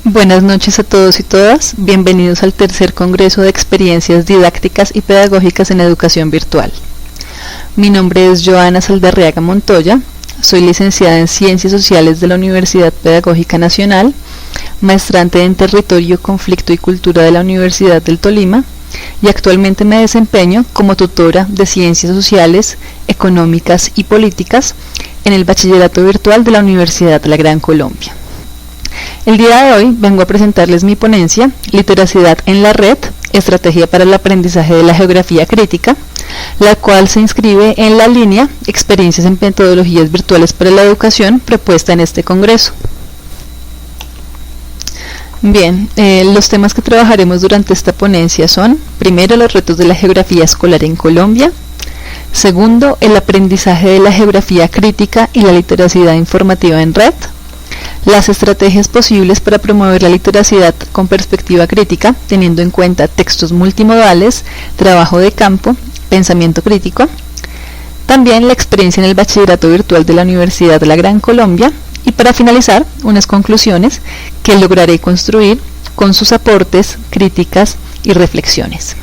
Buenas noches a todos y todas, bienvenidos al tercer Congreso de Experiencias Didácticas y Pedagógicas en Educación Virtual. Mi nombre es Joana Saldarriaga Montoya, soy licenciada en Ciencias Sociales de la Universidad Pedagógica Nacional, maestrante en Territorio, Conflicto y Cultura de la Universidad del Tolima y actualmente me desempeño como tutora de Ciencias Sociales, Económicas y Políticas en el Bachillerato Virtual de la Universidad de la Gran Colombia. El día de hoy vengo a presentarles mi ponencia, Literacidad en la Red, Estrategia para el Aprendizaje de la Geografía Crítica, la cual se inscribe en la línea Experiencias en Metodologías Virtuales para la Educación propuesta en este congreso. Bien, los temas que trabajaremos durante esta ponencia son, primero, los retos de la geografía escolar en Colombia, segundo, el aprendizaje de la geografía crítica y la literacidad informativa en red, las estrategias posibles para promover la literacidad con perspectiva crítica, teniendo en cuenta textos multimodales, trabajo de campo, pensamiento crítico, también la experiencia en el Bachillerato Virtual de la Universidad de la Gran Colombia, y para finalizar, unas conclusiones que lograré construir con sus aportes, críticas y reflexiones.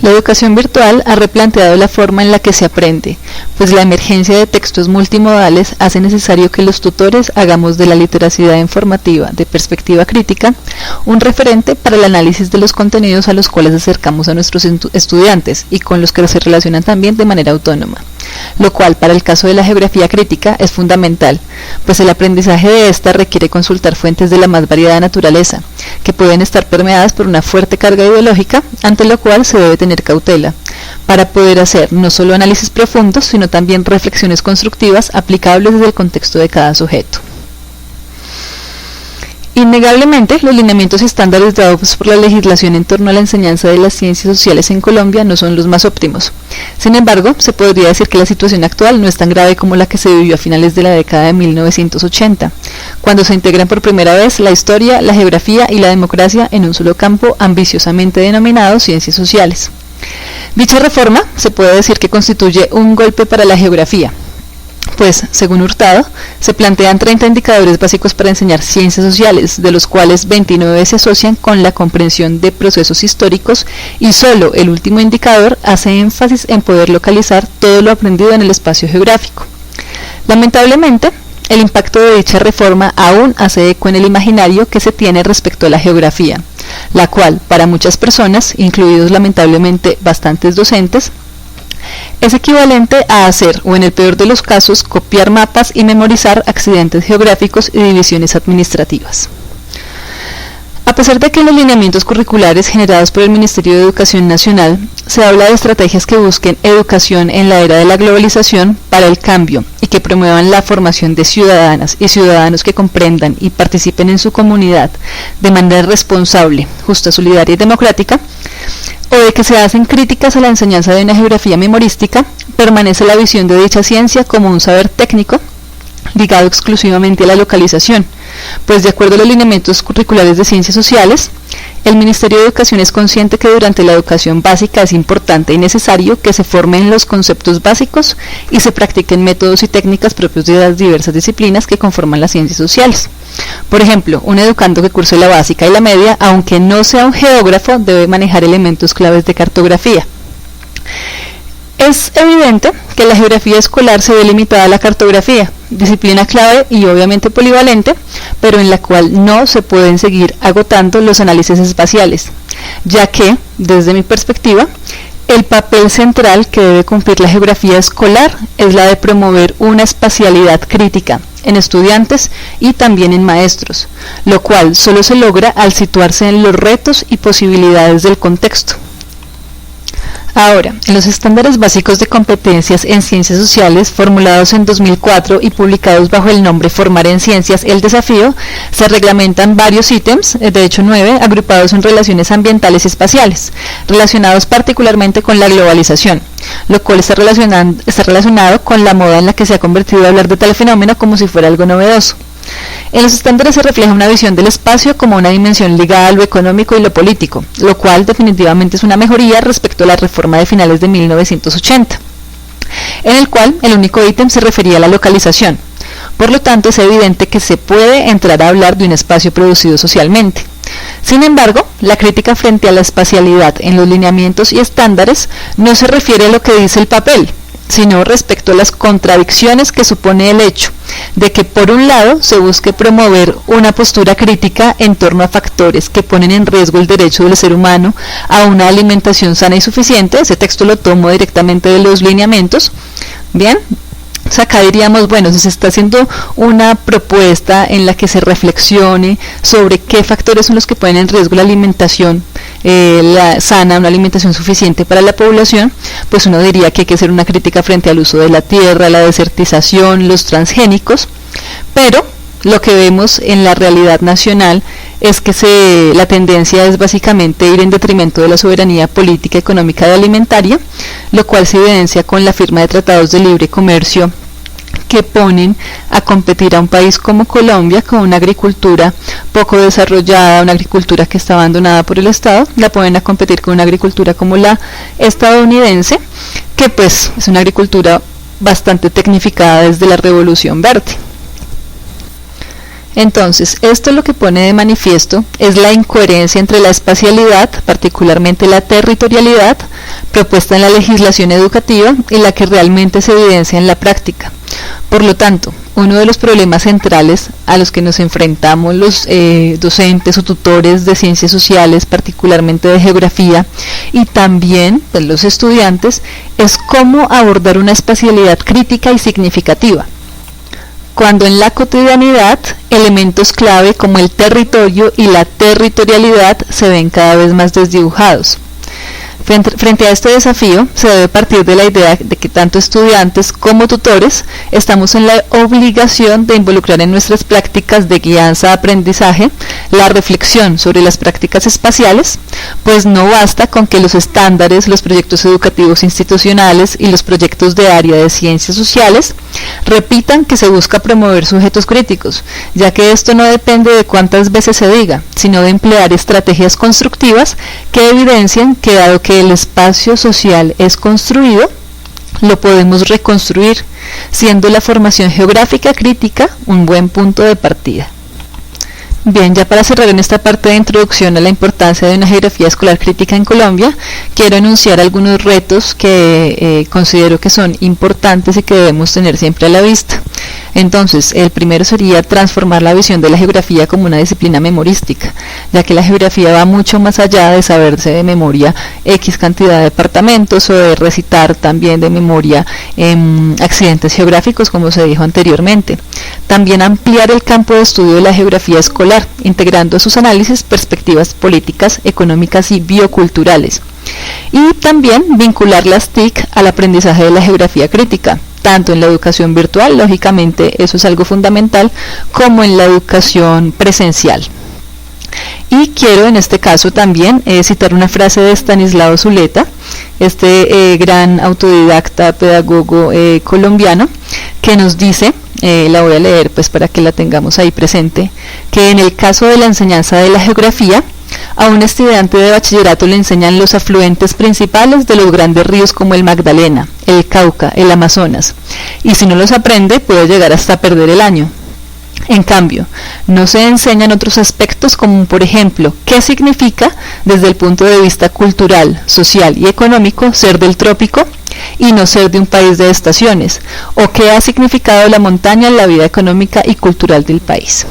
La educación virtual ha replanteado la forma en la que se aprende, pues la emergencia de textos multimodales hace necesario que los tutores hagamos de la literacidad informativa de perspectiva crítica un referente para el análisis de los contenidos a los cuales acercamos a nuestros estudiantes y con los que se relacionan también de manera autónoma, lo cual para el caso de la geografía crítica es fundamental, pues el aprendizaje de esta requiere consultar fuentes de la más variada naturaleza, que pueden estar permeadas por una fuerte carga ideológica, ante lo cual se debe tener cautela, para poder hacer no solo análisis profundos, sino también reflexiones constructivas aplicables desde el contexto de cada sujeto. Innegablemente, los lineamientos y estándares dados por la legislación en torno a la enseñanza de las ciencias sociales en Colombia no son los más óptimos. Sin embargo, se podría decir que la situación actual no es tan grave como la que se vivió a finales de la década de 1980, cuando se integran por primera vez la historia, la geografía y la democracia en un solo campo ambiciosamente denominado ciencias sociales. Dicha reforma se puede decir que constituye un golpe para la geografía, pues, según Hurtado, se plantean 30 indicadores básicos para enseñar ciencias sociales, de los cuales 29 se asocian con la comprensión de procesos históricos y solo el último indicador hace énfasis en poder localizar todo lo aprendido en el espacio geográfico. Lamentablemente, el impacto de dicha reforma aún hace eco en el imaginario que se tiene respecto a la geografía, la cual, para muchas personas, incluidos lamentablemente bastantes docentes, es equivalente a hacer, o en el peor de los casos, copiar mapas y memorizar accidentes geográficos y divisiones administrativas. A pesar de que en los lineamientos curriculares generados por el Ministerio de Educación Nacional se habla de estrategias que busquen educación en la era de la globalización para el cambio y que promuevan la formación de ciudadanas y ciudadanos que comprendan y participen en su comunidad de manera responsable, justa, solidaria y democrática, o de que se hacen críticas a la enseñanza de una geografía memorística, permanece la visión de dicha ciencia como un saber técnico ligado exclusivamente a la localización, pues de acuerdo a los lineamientos curriculares de ciencias sociales, el Ministerio de Educación es consciente que durante la educación básica es importante y necesario que se formen los conceptos básicos y se practiquen métodos y técnicas propios de las diversas disciplinas que conforman las ciencias sociales. Por ejemplo, un educando que curse la básica y la media, aunque no sea un geógrafo, debe manejar elementos claves de cartografía. Es evidente que la geografía escolar se ve limitada a la cartografía, disciplina clave y obviamente polivalente, pero en la cual no se pueden seguir agotando los análisis espaciales, ya que, desde mi perspectiva, el papel central que debe cumplir la geografía escolar es la de promover una espacialidad crítica en estudiantes y también en maestros, lo cual solo se logra al situarse en los retos y posibilidades del contexto. Ahora, en los estándares básicos de competencias en ciencias sociales, formulados en 2004 y publicados bajo el nombre Formar en Ciencias, el Desafío, se reglamentan varios ítems, de hecho 9, agrupados en relaciones ambientales y espaciales, relacionados particularmente con la globalización, lo cual está relacionado con la moda en la que se ha convertido hablar de tal fenómeno como si fuera algo novedoso. En los estándares se refleja una visión del espacio como una dimensión ligada a lo económico y lo político, lo cual definitivamente es una mejoría respecto a la reforma de finales de 1980, en el cual el único ítem se refería a la localización. Por lo tanto, es evidente que se puede entrar a hablar de un espacio producido socialmente. Sin embargo, la crítica frente a la espacialidad en los lineamientos y estándares no se refiere a lo que dice el papel, sino respecto a las contradicciones que supone el hecho de que por un lado se busque promover una postura crítica en torno a factores que ponen en riesgo el derecho del ser humano a una alimentación sana y suficiente. Ese texto lo tomo directamente de los lineamientos. Bien, o sea, acá diríamos, bueno, si se está haciendo una propuesta en la que se reflexione sobre qué factores son los que ponen en riesgo la alimentación sana, una alimentación suficiente para la población, pues uno diría que hay que hacer una crítica frente al uso de la tierra, la desertización, los transgénicos, pero lo que vemos en la realidad nacional es que la tendencia es básicamente ir en detrimento de la soberanía política, económica y alimentaria, lo cual se evidencia con la firma de tratados de libre comercio que ponen a competir a un país como Colombia con una agricultura poco desarrollada, una agricultura que está abandonada por el Estado, la ponen a competir con una agricultura como la estadounidense, que pues es una agricultura bastante tecnificada desde la Revolución Verde. Entonces, esto lo que pone de manifiesto es la incoherencia entre la espacialidad, particularmente la territorialidad, propuesta en la legislación educativa y la que realmente se evidencia en la práctica. Por lo tanto, uno de los problemas centrales a los que nos enfrentamos los docentes o tutores de ciencias sociales, particularmente de geografía, y también pues, los estudiantes, es cómo abordar una espacialidad crítica y significativa, cuando en la cotidianidad elementos clave como el territorio y la territorialidad se ven cada vez más desdibujados. Frente a este desafío, se debe partir de la idea de que tanto estudiantes como tutores estamos en la obligación de involucrar en nuestras prácticas de guianza-aprendizaje la reflexión sobre las prácticas espaciales, pues no basta con que los estándares, los proyectos educativos institucionales y los proyectos de área de ciencias sociales repitan que se busca promover sujetos críticos, ya que esto no depende de cuántas veces se diga, sino de emplear estrategias constructivas que evidencien que dado que el espacio social es construido, lo podemos reconstruir, siendo la formación geográfica crítica un buen punto de partida. Bien, ya para cerrar en esta parte de introducción a la importancia de una geografía escolar crítica en Colombia, quiero enunciar algunos retos que considero que son importantes y que debemos tener siempre a la vista. Entonces, el primero sería transformar la visión de la geografía como una disciplina memorística, ya que la geografía va mucho más allá de saberse de memoria X cantidad de departamentos o de recitar también de memoria accidentes geográficos, como se dijo anteriormente. También ampliar el campo de estudio de la geografía escolar, integrando a sus análisis perspectivas políticas, económicas y bioculturales. Y también vincular las TIC al aprendizaje de la geografía crítica, tanto en la educación virtual, lógicamente eso es algo fundamental, como en la educación presencial. Y quiero en este caso también citar una frase de Estanislao Zuleta, este gran autodidacta, pedagogo colombiano, que nos dice, la voy a leer pues para que la tengamos ahí presente, que en el caso de la enseñanza de la geografía, a un estudiante de bachillerato le enseñan los afluentes principales de los grandes ríos como el Magdalena, el Cauca, el Amazonas, y si no los aprende puede llegar hasta perder el año. En cambio, no se enseñan otros aspectos como por ejemplo, qué significa desde el punto de vista cultural, social y económico ser del trópico y no ser de un país de estaciones, o qué ha significado la montaña en la vida económica y cultural del país.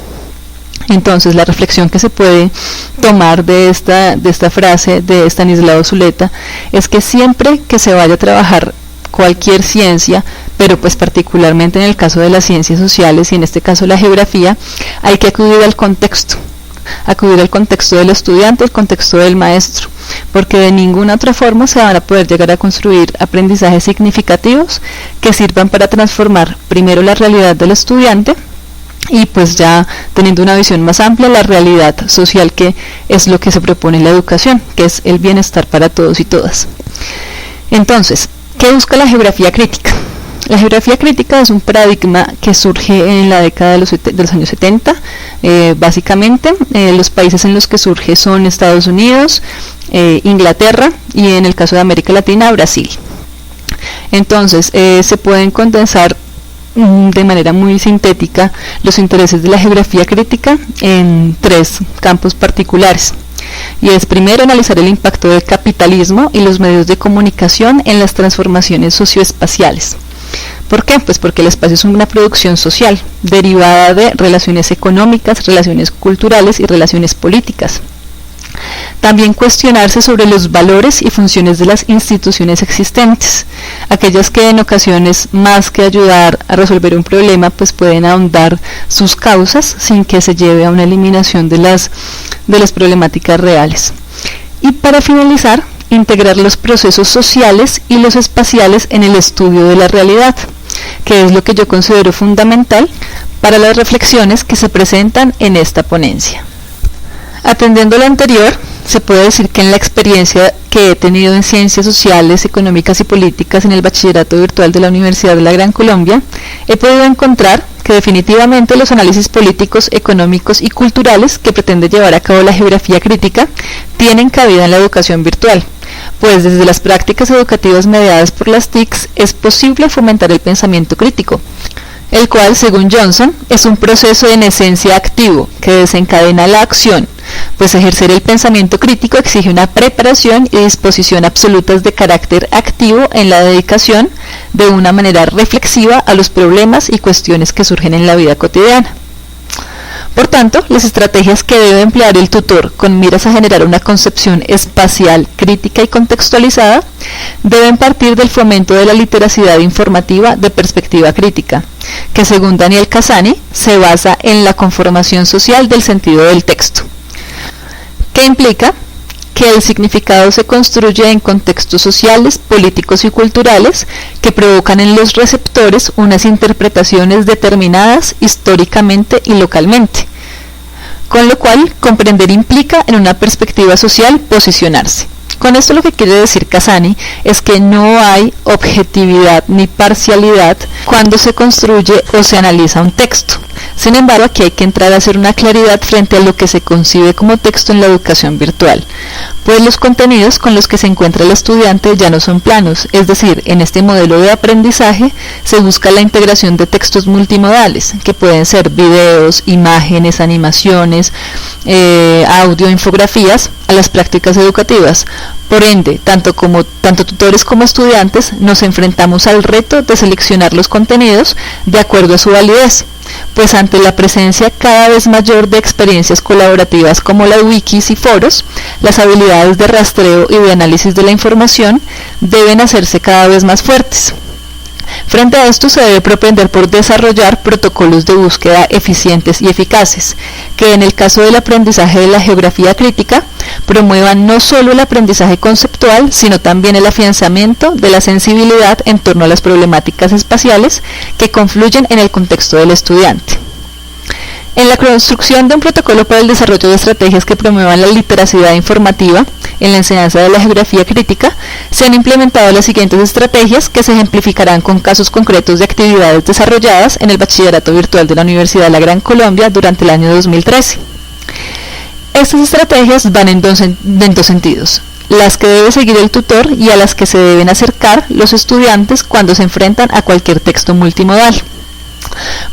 Entonces, la reflexión que se puede tomar de esta frase de Estanislao Zuleta es que siempre que se vaya a trabajar cualquier ciencia, pero pues particularmente en el caso de las ciencias sociales y en este caso la geografía, hay que acudir al contexto del estudiante, al contexto del maestro, porque de ninguna otra forma se van a poder llegar a construir aprendizajes significativos que sirvan para transformar primero la realidad del estudiante y pues ya teniendo una visión más amplia la realidad social, que es lo que se propone en la educación, que es el bienestar para todos y todas. Entonces, ¿qué busca la geografía crítica? La geografía crítica es un paradigma que surge en la década de los años 70, básicamente. Los países en los que surge son Estados Unidos, Inglaterra y en el caso de América Latina, Brasil. Entonces, se pueden condensar de manera muy sintética los intereses de la geografía crítica en 3 campos particulares. Y es primero analizar el impacto del capitalismo y los medios de comunicación en las transformaciones socioespaciales. ¿Por qué? Pues porque el espacio es una producción social, derivada de relaciones económicas, relaciones culturales y relaciones políticas. También cuestionarse sobre los valores y funciones de las instituciones existentes, aquellas que en ocasiones, más que ayudar a resolver un problema, pues pueden ahondar sus causas sin que se lleve a una eliminación de las problemáticas reales. Y para finalizar, integrar los procesos sociales y los espaciales en el estudio de la realidad, que es lo que yo considero fundamental para las reflexiones que se presentan en esta ponencia. Atendiendo a lo anterior, se puede decir que en la experiencia que he tenido en Ciencias Sociales, Económicas y Políticas en el Bachillerato Virtual de la Universidad de la Gran Colombia, he podido encontrar que definitivamente los análisis políticos, económicos y culturales que pretende llevar a cabo la geografía crítica tienen cabida en la educación virtual, pues desde las prácticas educativas mediadas por las TICs es posible fomentar el pensamiento crítico, el cual, según Johnson, es un proceso en esencia activo que desencadena la acción, pues ejercer el pensamiento crítico exige una preparación y disposición absolutas de carácter activo en la dedicación de una manera reflexiva a los problemas y cuestiones que surgen en la vida cotidiana. Por tanto, las estrategias que debe emplear el tutor con miras a generar una concepción espacial, crítica y contextualizada deben partir del fomento de la literacidad informativa de perspectiva crítica, que según Daniel Cassani se basa en la conformación social del sentido del texto, que implica que el significado se construye en contextos sociales, políticos y culturales que provocan en los receptores unas interpretaciones determinadas históricamente y localmente, con lo cual comprender implica en una perspectiva social posicionarse. Con esto lo que quiere decir Cassani es que no hay objetividad ni parcialidad cuando se construye o se analiza un texto. Sin embargo, aquí hay que entrar a hacer una claridad frente a lo que se concibe como texto en la educación virtual, pues los contenidos con los que se encuentra el estudiante ya no son planos, es decir, en este modelo de aprendizaje se busca la integración de textos multimodales, que pueden ser videos, imágenes, animaciones, audio, infografías, a las prácticas educativas. Por ende, tanto tutores como estudiantes nos enfrentamos al reto de seleccionar los contenidos de acuerdo a su validez, pues ante la presencia cada vez mayor de experiencias colaborativas como las wikis y foros, las habilidades de rastreo y de análisis de la información deben hacerse cada vez más fuertes. Frente a esto se debe propender por desarrollar protocolos de búsqueda eficientes y eficaces, que en el caso del aprendizaje de la geografía crítica promuevan no solo el aprendizaje conceptual, sino también el afianzamiento de la sensibilidad en torno a las problemáticas espaciales que confluyen en el contexto del estudiante. En la construcción de un protocolo para el desarrollo de estrategias que promuevan la literacidad informativa en la enseñanza de la geografía crítica, se han implementado las siguientes estrategias que se ejemplificarán con casos concretos de actividades desarrolladas en el Bachillerato Virtual de la Universidad de la Gran Colombia durante el año 2013. Estas estrategias van en dos sentidos: las que debe seguir el tutor y a las que se deben acercar los estudiantes cuando se enfrentan a cualquier texto multimodal.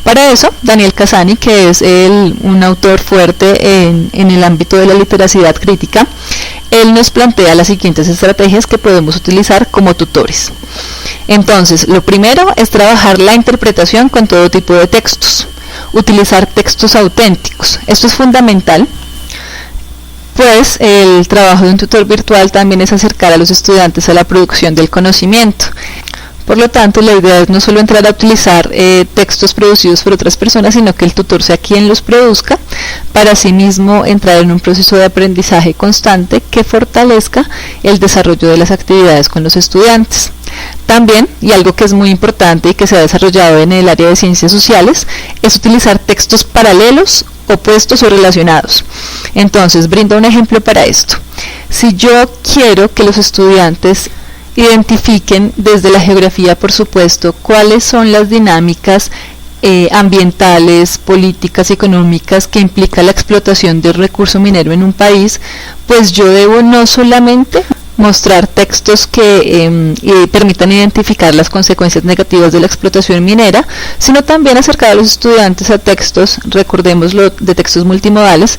Para eso, Daniel Cassani, que es un autor fuerte en el ámbito de la literacidad crítica, él nos plantea las siguientes estrategias que podemos utilizar como tutores. Entonces, lo primero es trabajar la interpretación con todo tipo de textos, utilizar textos auténticos. Esto es fundamental, pues el trabajo de un tutor virtual también es acercar a los estudiantes a la producción del conocimiento. Por lo tanto, la idea es no solo entrar a utilizar textos producidos por otras personas, sino que el tutor sea quien los produzca, para asimismo entrar en un proceso de aprendizaje constante que fortalezca el desarrollo de las actividades con los estudiantes. También, y algo que es muy importante y que se ha desarrollado en el área de ciencias sociales, es utilizar textos paralelos, opuestos o relacionados. Entonces, brindo un ejemplo para esto. Si yo quiero que los estudiantes identifiquen desde la geografía, por supuesto, cuáles son las dinámicas ambientales, políticas y económicas que implica la explotación del recurso minero en un país, pues yo debo no solamente mostrar textos que permitan identificar las consecuencias negativas de la explotación minera, sino también acercar a los estudiantes a textos, recordémoslo, de textos multimodales,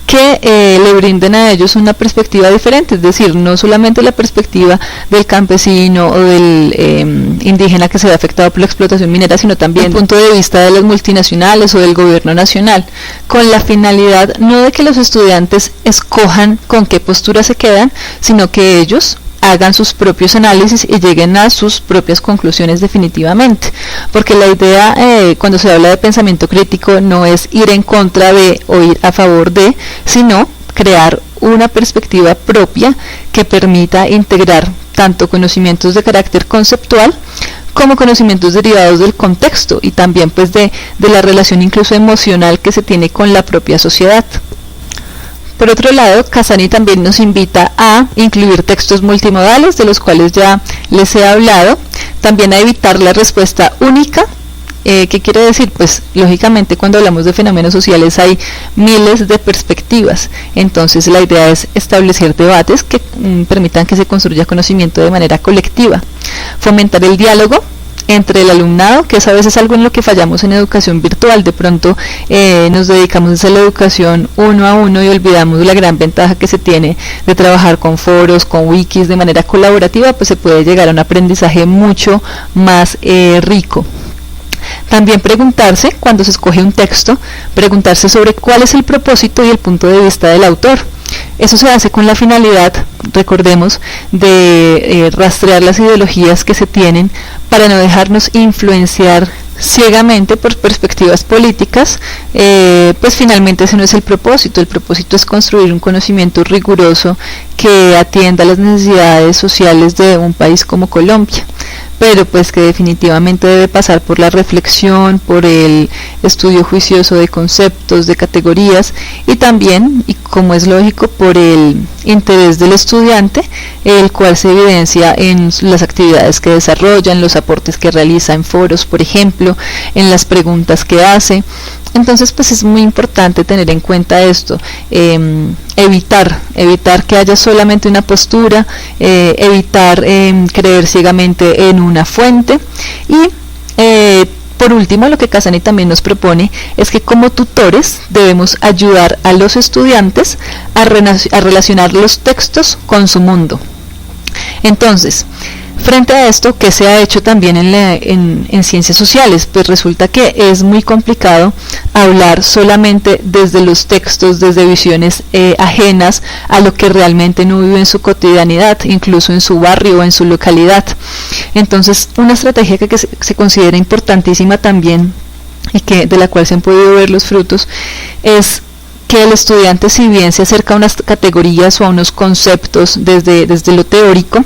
que le brinden a ellos una perspectiva diferente, es decir, no solamente la perspectiva del campesino o del indígena que se ve afectado por la explotación minera, sino también el punto de vista de las multinacionales o del gobierno nacional, con la finalidad no de que los estudiantes escojan con qué postura se quedan, sino que ellos hagan sus propios análisis y lleguen a sus propias conclusiones definitivamente, porque la idea cuando se habla de pensamiento crítico no es ir en contra de o ir a favor de, sino crear una perspectiva propia que permita integrar tanto conocimientos de carácter conceptual como conocimientos derivados del contexto y también pues de la relación incluso emocional que se tiene con la propia sociedad. Por otro lado, Casani también nos invita a incluir textos multimodales, de los cuales ya les he hablado, también a evitar la respuesta única. ¿Qué quiere decir? Pues lógicamente cuando hablamos de fenómenos sociales hay miles de perspectivas, entonces la idea es establecer debates que permitan que se construya conocimiento de manera colectiva, fomentar el diálogo entre el alumnado, que es a veces algo en lo que fallamos en educación virtual. De pronto nos dedicamos a la educación uno a uno y olvidamos la gran ventaja que se tiene de trabajar con foros, con wikis de manera colaborativa, pues se puede llegar a un aprendizaje mucho más rico. También preguntarse, cuando se escoge un texto, preguntarse sobre cuál es el propósito y el punto de vista del autor. Eso se hace con la finalidad, recordemos, de rastrear las ideologías que se tienen para no dejarnos influenciar ciegamente por perspectivas políticas, pues finalmente ese no es el propósito es construir un conocimiento riguroso que atienda a las necesidades sociales de un país como Colombia, pero pues que definitivamente debe pasar por la reflexión, por el estudio juicioso de conceptos, de categorías y también, y como es lógico, por el interés del estudiante, el cual se evidencia en las actividades que desarrolla, en los aportes que realiza en foros, por ejemplo, en las preguntas que hace. Entonces pues es muy importante tener en cuenta esto, evitar que haya solamente una postura, evitar creer ciegamente en una fuente y por último, lo que Casani también nos propone es que como tutores debemos ayudar a los estudiantes a relacionar los textos con su mundo. Entonces, frente a esto, ¿qué se ha hecho también en ciencias sociales? Pues resulta que es muy complicado hablar solamente desde los textos, desde visiones ajenas a lo que realmente no vive en su cotidianidad, incluso en su barrio o en su localidad. Entonces, una estrategia que se considera importantísima también y de la cual se han podido ver los frutos es que el estudiante, si bien se acerca a unas categorías o a unos conceptos desde lo teórico,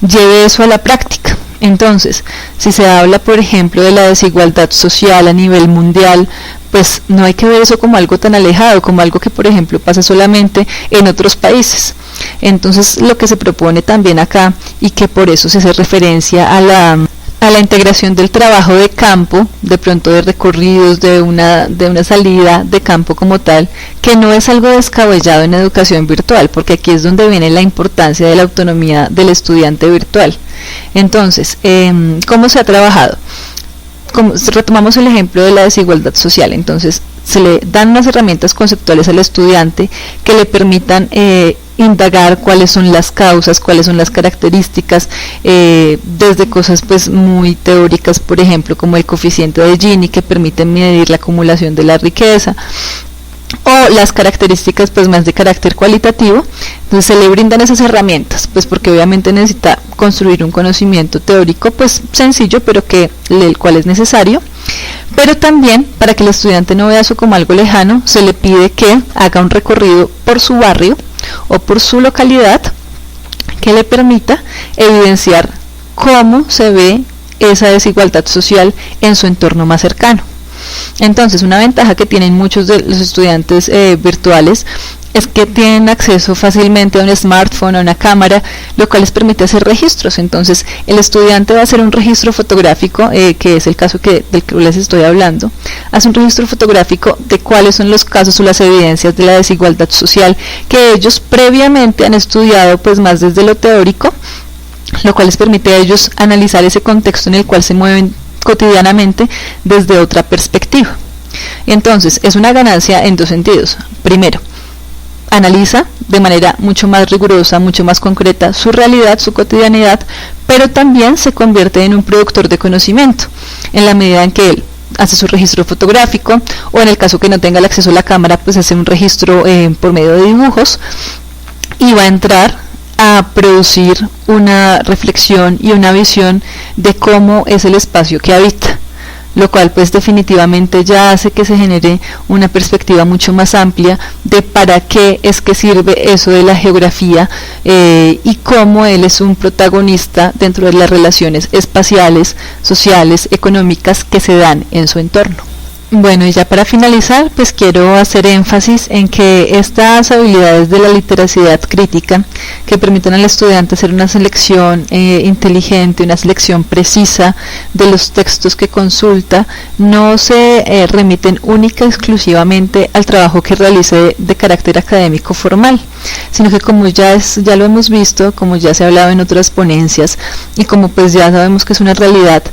lleve eso a la práctica. Entonces, si se habla, por ejemplo, de la desigualdad social a nivel mundial, pues no hay que ver eso como algo tan alejado, como algo que, por ejemplo, pasa solamente en otros países. Entonces, lo que se propone también acá, y que por eso se hace referencia a la integración del trabajo de campo, de pronto de recorridos, de una salida de campo como tal, que no es algo descabellado en educación virtual, porque aquí es donde viene la importancia de la autonomía del estudiante virtual. Entonces, ¿cómo se ha trabajado? Retomamos el ejemplo de la desigualdad social. Entonces, se le dan unas herramientas conceptuales al estudiante que le permitan indagar cuáles son las causas, cuáles son las características, desde cosas pues muy teóricas, por ejemplo, como el coeficiente de Gini, que permite medir la acumulación de la riqueza, o las características pues más de carácter cualitativo. Entonces se le brindan esas herramientas, pues porque obviamente necesita construir un conocimiento teórico pues sencillo, pero el cual es necesario. Pero también, para que el estudiante no vea eso como algo lejano, se le pide que haga un recorrido por su barrio o por su localidad que le permita evidenciar cómo se ve esa desigualdad social en su entorno más cercano. Entonces, una ventaja que tienen muchos de los estudiantes virtuales es que tienen acceso fácilmente a un smartphone, a una cámara, lo cual les permite hacer registros. Entonces el estudiante va a hacer un registro fotográfico, que es el caso del que les estoy hablando, hace un registro fotográfico de cuáles son los casos o las evidencias de la desigualdad social que ellos previamente han estudiado pues más desde lo teórico, lo cual les permite a ellos analizar ese contexto en el cual se mueven cotidianamente desde otra perspectiva. Entonces es una ganancia en dos sentidos. Primero, analiza de manera mucho más rigurosa, mucho más concreta su realidad, su cotidianidad, pero también se convierte en un productor de conocimiento, en la medida en que él hace su registro fotográfico, o en el caso que no tenga el acceso a la cámara, pues hace un registro por medio de dibujos, y va a entrar a producir una reflexión y una visión de cómo es el espacio que habita, lo cual pues definitivamente ya hace que se genere una perspectiva mucho más amplia de para qué es que sirve eso de la geografía, y cómo él es un protagonista dentro de las relaciones espaciales, sociales, económicas que se dan en su entorno. Bueno, y ya para finalizar, pues quiero hacer énfasis en que estas habilidades de la literacidad crítica, que permiten al estudiante hacer una selección inteligente, una selección precisa de los textos que consulta, no se remiten única y exclusivamente al trabajo que realice de carácter académico formal, sino que como ya lo hemos visto, como ya se ha hablado en otras ponencias, y como pues ya sabemos que es una realidad,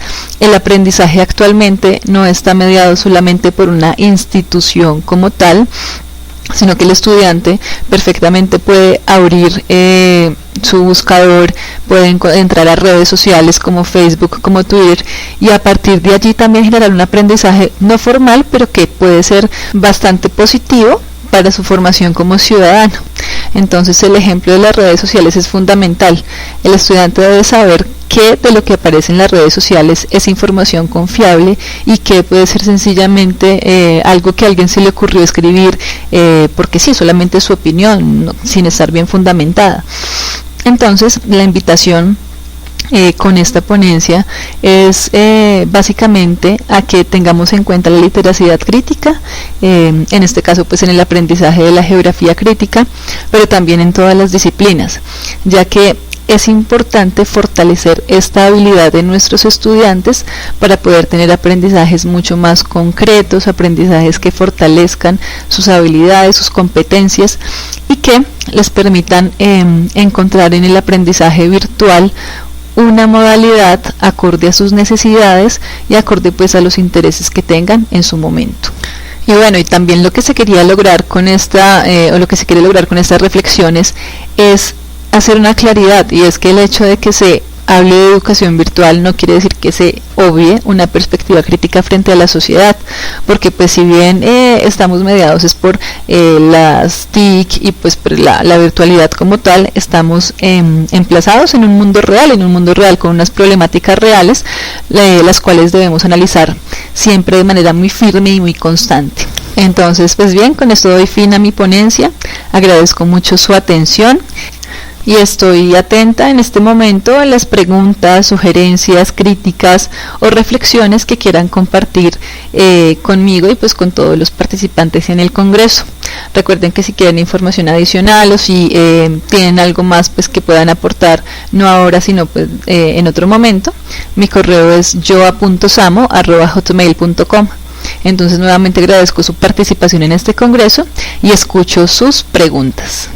el aprendizaje actualmente no está mediado solamente por una institución como tal, sino que el estudiante perfectamente puede abrir su buscador, puede entrar a redes sociales como Facebook, como Twitter, y a partir de allí también generar un aprendizaje no formal, pero que puede ser bastante positivo para su formación como ciudadano. Entonces el ejemplo de las redes sociales es fundamental. El estudiante debe saber qué de lo que aparece en las redes sociales es información confiable y qué puede ser sencillamente algo que a alguien se le ocurrió escribir porque sí, solamente su opinión, sin estar bien fundamentada. Entonces la invitación con esta ponencia es básicamente a que tengamos en cuenta la literacidad crítica, en este caso pues en el aprendizaje de la geografía crítica, pero también en todas las disciplinas, ya que es importante fortalecer esta habilidad de nuestros estudiantes para poder tener aprendizajes mucho más concretos, aprendizajes que fortalezcan sus habilidades, sus competencias y que les permitan encontrar en el aprendizaje virtual una modalidad acorde a sus necesidades y acorde pues a los intereses que tengan en su momento. Y bueno, y también lo que se quería lograr con lo que se quiere lograr con estas reflexiones es hacer una claridad, y es que el hecho de que se hable de educación virtual no quiere decir que se obvie una perspectiva crítica frente a la sociedad, porque pues si bien estamos mediados es por las TIC y pues por la virtualidad como tal, estamos emplazados en un mundo real con unas problemáticas reales, las cuales debemos analizar siempre de manera muy firme y muy constante. Entonces pues bien, con esto doy fin a mi ponencia, agradezco mucho su atención y estoy atenta en este momento a las preguntas, sugerencias, críticas o reflexiones que quieran compartir conmigo y pues con todos los participantes en el Congreso. Recuerden que si quieren información adicional o si tienen algo más pues que puedan aportar, no ahora sino pues en otro momento, mi correo es yoa.samo@hotmail.com. Entonces nuevamente agradezco su participación en este Congreso y escucho sus preguntas.